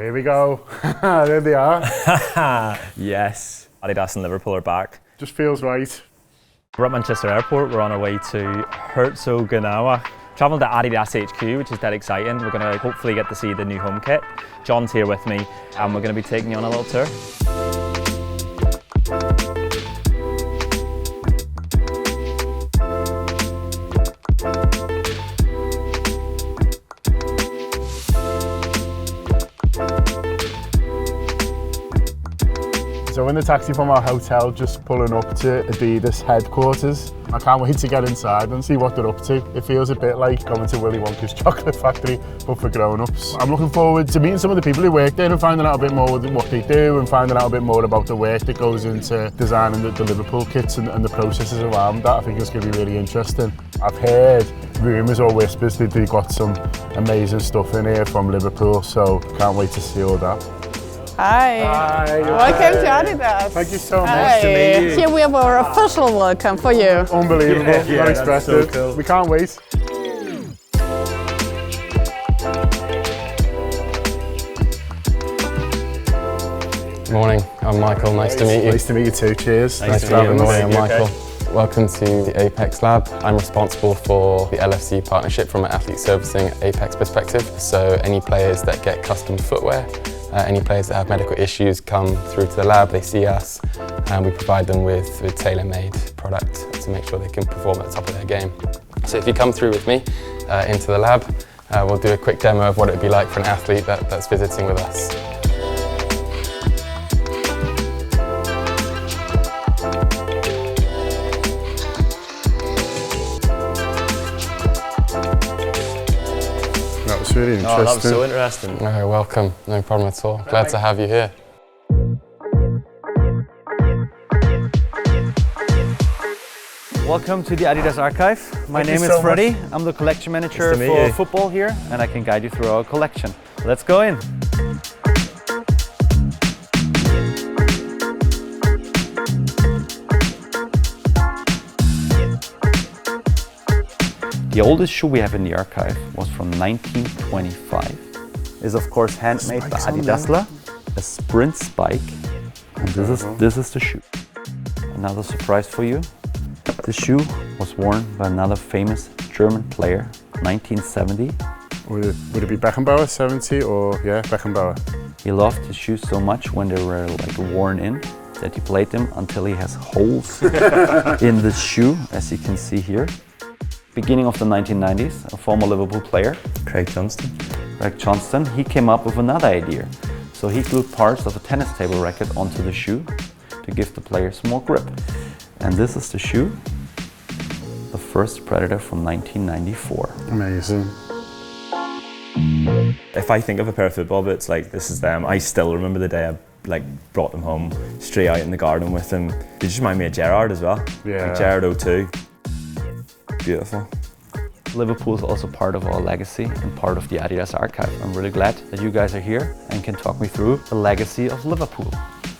Here we go. There they are. Yes, Adidas and Liverpool are back. Just feels right. We're at Manchester Airport. We're on our way to Herzogenaurach. Travelling to Adidas HQ, which is dead exciting. We're going to hopefully get to see the new home kit. John's here with me, and we're going to be taking you on a little tour. So in the taxi from our hotel, just pulling up to Adidas headquarters. I can't wait to get inside and see what they're up to. It feels a bit like going to Willy Wonka's chocolate factory, but for grown-ups. I'm looking forward to meeting some of the people who work there and finding out a bit more what they do and finding out a bit more about the work that goes into designing the Liverpool kits and the processes around that. I think it's going to be really interesting. I've heard rumours or whispers that they've got some amazing stuff in here from Liverpool, so can't wait to see all that. Hi. Hi. Welcome to Adidas. Thank you so much. Hi. To meet you. Here we have our official welcome for you. Unbelievable. Yeah, Not expected. so cool. We can't wait. Morning, I'm Michael. Nice to meet you. Nice to meet you too. Cheers. Nice to meet you. Morning, I'm Michael. Welcome to the Apex Lab. I'm responsible for the LFC partnership from an athlete servicing Apex perspective. So any players that get custom footwear, any players that have medical issues come through to the lab, they see us, and we provide them with tailor-made product to make sure they can perform at the top of their game. So if you come through with me into the lab, we'll do a quick demo of what it would be like for an athlete that's visiting with us. That was really interesting. Oh, that was so interesting. Oh, welcome, no problem at all. Glad to have you here. Welcome to the Adidas Archive. My name is Freddie. I'm the collection manager for football here, and I can guide you through our collection. Let's go in. The oldest shoe we have in the archive was from 1925. Is of course handmade by Adidas, a sprint spike, and this is the shoe. Another surprise for you. The shoe was worn by another famous German player, 1970. Would it be Beckenbauer, 70, or yeah, Beckenbauer? He loved his shoes so much when they were like worn in that he played them until he has holes in the shoe, as you can see here. Beginning of the 1990s, a former Liverpool player, Craig Johnston, he came up with another idea. So he glued parts of a tennis table racket onto the shoe to give the players more grip. And this is the shoe, the first Predator from 1994. Amazing. If I think of a pair of football boots like this is them, I still remember the day I brought them home straight out in the garden with them. They just remind me of Gerrard as well. Yeah. Like Gerrard 02. Beautiful. Liverpool is also part of our legacy and part of the Adidas Archive. I'm really glad that you guys are here and can talk me through the legacy of Liverpool.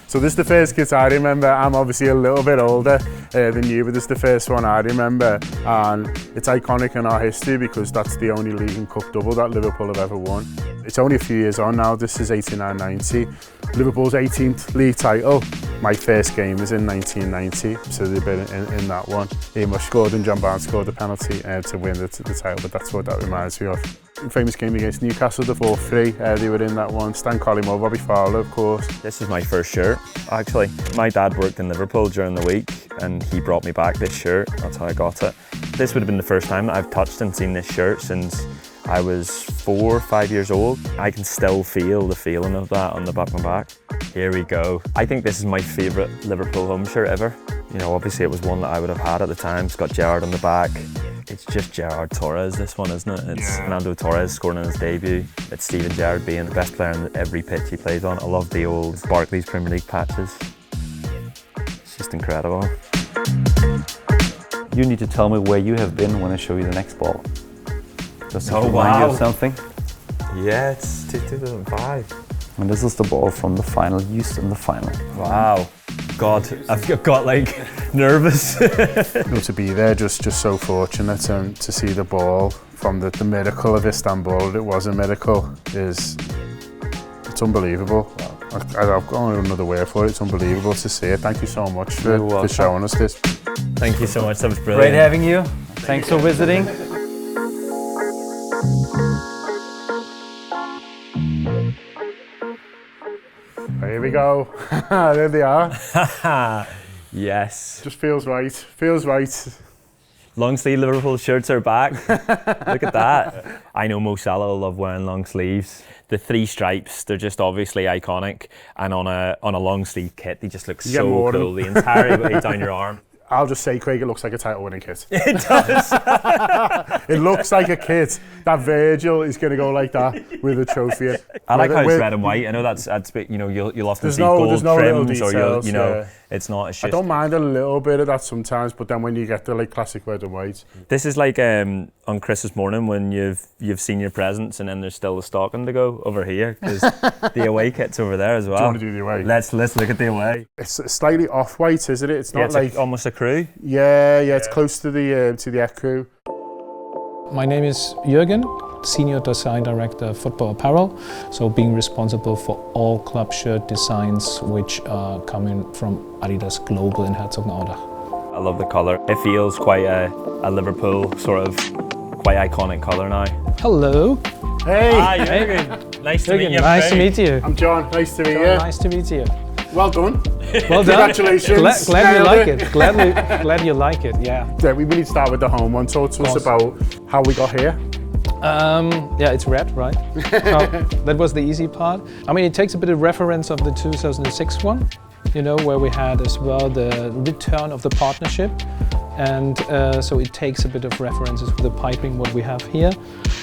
So this is the first kit I remember. I'm obviously a little bit older than you, but this is the first one I remember. And it's iconic in our history because that's the only League and Cup double that Liverpool have ever won. It's only a few years on now. This is 89-90. Liverpool's 18th league title. My first game was in 1990, so they've been in that one. Amos scored and John Barnes scored the penalty to win the title, but that's what that reminds me of. Famous game against Newcastle, the 4-3, they were in that one. Stan Collymore, Bobby Fowler, of course. This is my first shirt, actually. My dad worked in Liverpool during the week and he brought me back this shirt. That's how I got it. This would have been the first time that I've touched and seen this shirt since I was 4 or 5 years old. I can still feel the feeling of that on the back of my back. Here we go. I think this is my favourite Liverpool home shirt ever. You know, obviously it was one that I would have had at the time. It's got Gerrard on the back. It's just Gerrard Torres, this one, isn't it? It's Fernando Torres scoring in his debut. It's Steven Gerrard being the best player on every pitch he plays on. I love the old Barclays Premier League patches. It's just incredible. You need to tell me where you have been when I show you the next ball. Does it remind you of something? Yeah, it's 2005. And this is the ball from the final, used in the final. Wow. God, I've got like nervous. To be there, just so fortunate to see the ball from the miracle of Istanbul. It was a miracle. It's It's unbelievable. I've got another word for it. It's unbelievable to see it. Thank you so much for showing us this. Thank you so much, that was brilliant. Great having you. Thanks for visiting. Here we go. There they are. Yes. Just feels right. Feels right. Long sleeve Liverpool shirts are back. Look at that. I know Mo Salah will love wearing long sleeves. The 3 stripes, they're just obviously iconic. And on a long sleeve kit, they just look so cool. The entire way down your arm. I'll just say, Craig, it looks like a title winning kit. It does. It looks like a kit. That Virgil is going to go like that with a trophy. I like how it's red and white. I know that's you'll often see gold trims or it's not. It's just, I don't mind a little bit of that sometimes, but then when you get the classic red and white. This is like on Christmas morning when you've seen your presents and then there's still the stocking to go over here because the away kit's over there as well. Do you want to do the away? Let's look at the away. It's slightly off white, isn't it? It's not like almost a crew. Yeah, it's close to the crew. My name is Jürgen, Senior Design Director Football Apparel, so being responsible for all club shirt designs which are coming from Adidas Global in Herzogenaurach. I love the colour. It feels quite a Liverpool sort of quite iconic colour now. Hello. Hey. Hi, Jürgen. Nice to meet you. Nice to meet you. I'm John. Nice to meet you. Nice to meet you. Well done. Well done. Congratulations. Glad you like it. Glad you like it. Yeah. We need to start with the home one. Talk to us about how we got here. Yeah, it's red, right? That was the easy part. I mean, it takes a bit of reference of the 2006 one, where we had as well the return of the partnership. And so it takes a bit of references with the piping, what we have here,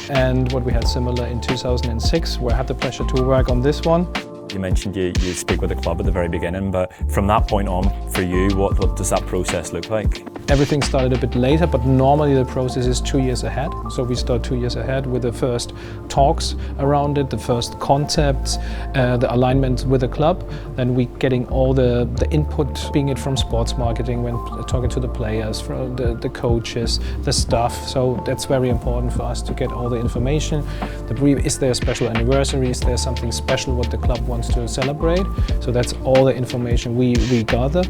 and what we had similar in 2006, where I had the pleasure to work on this one. You mentioned you speak with the club at the very beginning, but from that point on, for you, what does that process look like? Everything started a bit later, but normally the process is 2 years ahead. So we start 2 years ahead with the first talks around it, the first concepts, the alignment with the club. Then we getting all the input, being it from sports marketing, when talking to the players, from the coaches, the staff. So that's very important for us to get all the information. The brief, is there a special anniversary? Is there something special what the club wants to celebrate? So that's all the information we gather.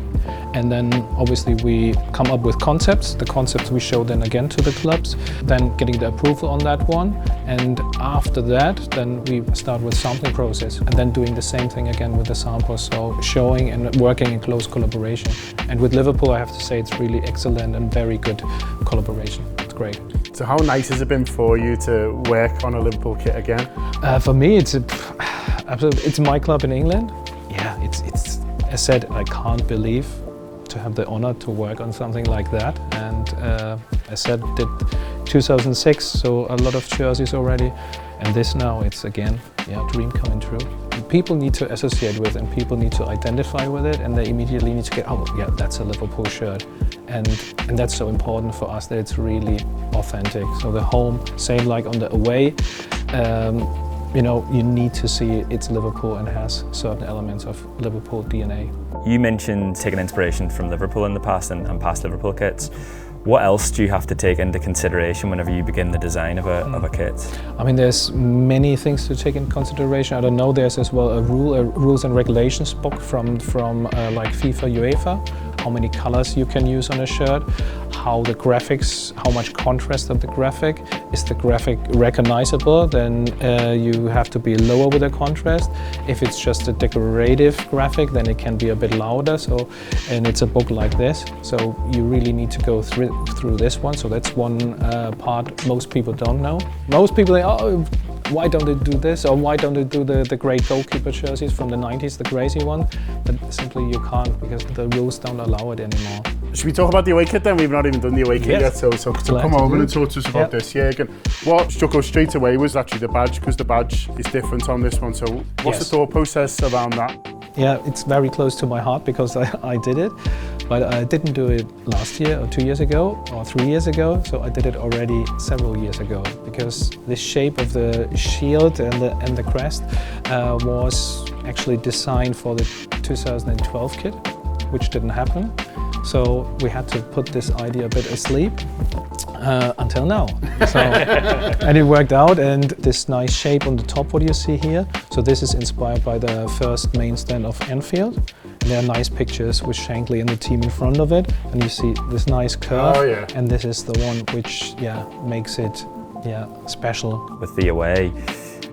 And then obviously we come up with concepts. The concepts we show then again to the clubs, then getting the approval on that one. And after that, then we start with sampling process and then doing the same thing again with the samples. So showing and working in close collaboration. And with Liverpool, I have to say it's really excellent and very good collaboration. It's great. So how nice has it been for you to work on a Liverpool kit again? For me, it's my club in England. Yeah, it's as said, I can't believe to have the honor to work on something like that. And I said, did 2006, so a lot of jerseys already. And this now, it's again, dream coming true. People need to associate with and people need to identify with it, and they immediately need to get, oh yeah, that's a Liverpool shirt. And that's so important for us that it's really authentic. So the home, same like on the away, you need to see it's Liverpool and has certain elements of Liverpool DNA. You mentioned taking inspiration from Liverpool in the past and past Liverpool kits. What else do you have to take into consideration whenever you begin the design of a kit? I mean, there's many things to take into consideration. I don't know, there's as well a rules and regulations book from like FIFA, UEFA, how many colors you can use on a shirt, how the graphics, how much contrast of the graphic. Is the graphic recognizable? Then you have to be lower with the contrast. If it's just a decorative graphic, then it can be a bit louder. So, and it's a book like this. So you really need to go through this one. So that's one part most people don't know. Most people think, oh, why don't they do this? Or why don't they do the great goalkeeper jerseys from the 90s, the crazy one? But simply you can't because the rules don't allow it anymore. Should we talk about the away kit then? We've not even done the away kit yet, so come over and talk to us about this. Yeah, again, what struck us straight away was actually the badge, because the badge is different on this one. So what's the thought process around that? Yeah, it's very close to my heart because I did it, but I didn't do it last year or 2 years ago or 3 years ago, so I did it already several years ago because the shape of the shield and the crest was actually designed for the 2012 kit, which didn't happen. So we had to put this idea a bit asleep until now. So, and it worked out, and this nice shape on the top, what do you see here? So this is inspired by the first main stand of Anfield. And there are nice pictures with Shankly and the team in front of it, and you see this nice curve. Oh, yeah. And this is the one which makes it special. With the away,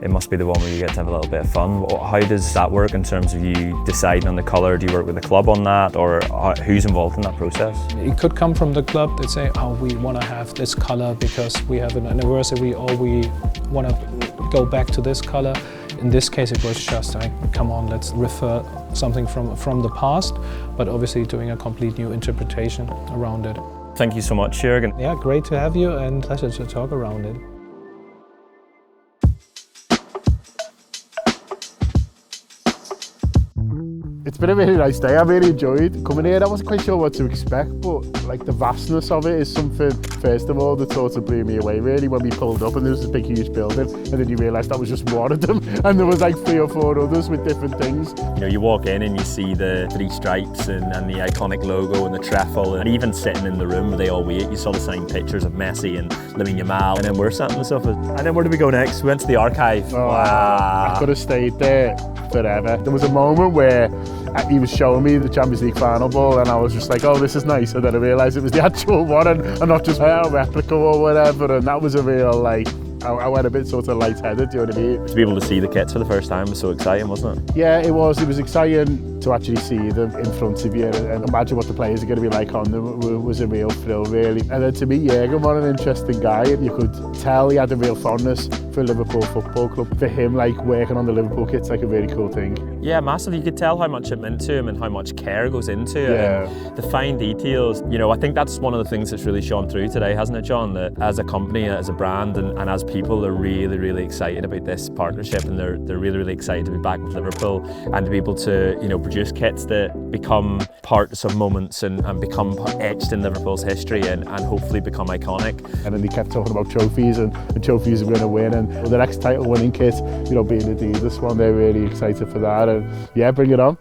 it must be the one where you get to have a little bit of fun. How does that work in terms of you deciding on the colour? Do you work with the club on that, or who's involved in that process? It could come from the club. They say, oh, we want to have this colour because we have an anniversary, or we want to go back to this colour. In this case, it was just like, come on, let's refer something from the past, but obviously doing a complete new interpretation around it. Thank you so much, Jürgen. Yeah, great to have you, and pleasure to talk around it. It's been a really nice day. I really enjoyed coming here. I wasn't quite sure what to expect, but like the vastness of it is something, first of all, that sort of blew me away really when we pulled up and there was this big huge building, and then you realise that was just one of them, and there was like 3 or 4 others with different things. You know, you walk in and you see the 3 stripes and the iconic logo and the trefoil, and even sitting in the room where they all wait, you saw the signed pictures of Messi and Lamine Yamal, and then we're sat on the sofa. And then where do we go next? We went to the archive. Oh, wow. I could have stayed there forever. There was a moment where he was showing me the Champions League final ball, and I was just like, oh, this is nice, and then I realised it was the actual one and not just a replica or whatever, and that was a real, like, I went a bit sort of lightheaded, do you know what I mean? To be able to see the kits for the first time was so exciting, wasn't it? Yeah, it was exciting to actually see them in front of you and imagine what the players are going to be like on them was a real thrill, really. And then to meet Jürgen, what an interesting guy, and you could tell he had a real fondness for Liverpool Football Club. For him, like, working on the Liverpool kit's like a really cool thing. Yeah, massive. You could tell how much it meant to him and how much care goes into it. Yeah. And the fine details, you know, I think that's one of the things that's really shone through today, hasn't it, John? That as a company, as a brand, and as people, they're really, really excited about this partnership, and they're really, really excited to be back with Liverpool and to be able to, you know, produce kits that become parts of moments and become etched in Liverpool's history and hopefully become iconic. And then they kept talking about trophies and trophies we're going to win, and the next title winning kit, you know, being Adidas one, they're really excited for that, and yeah, bring it on.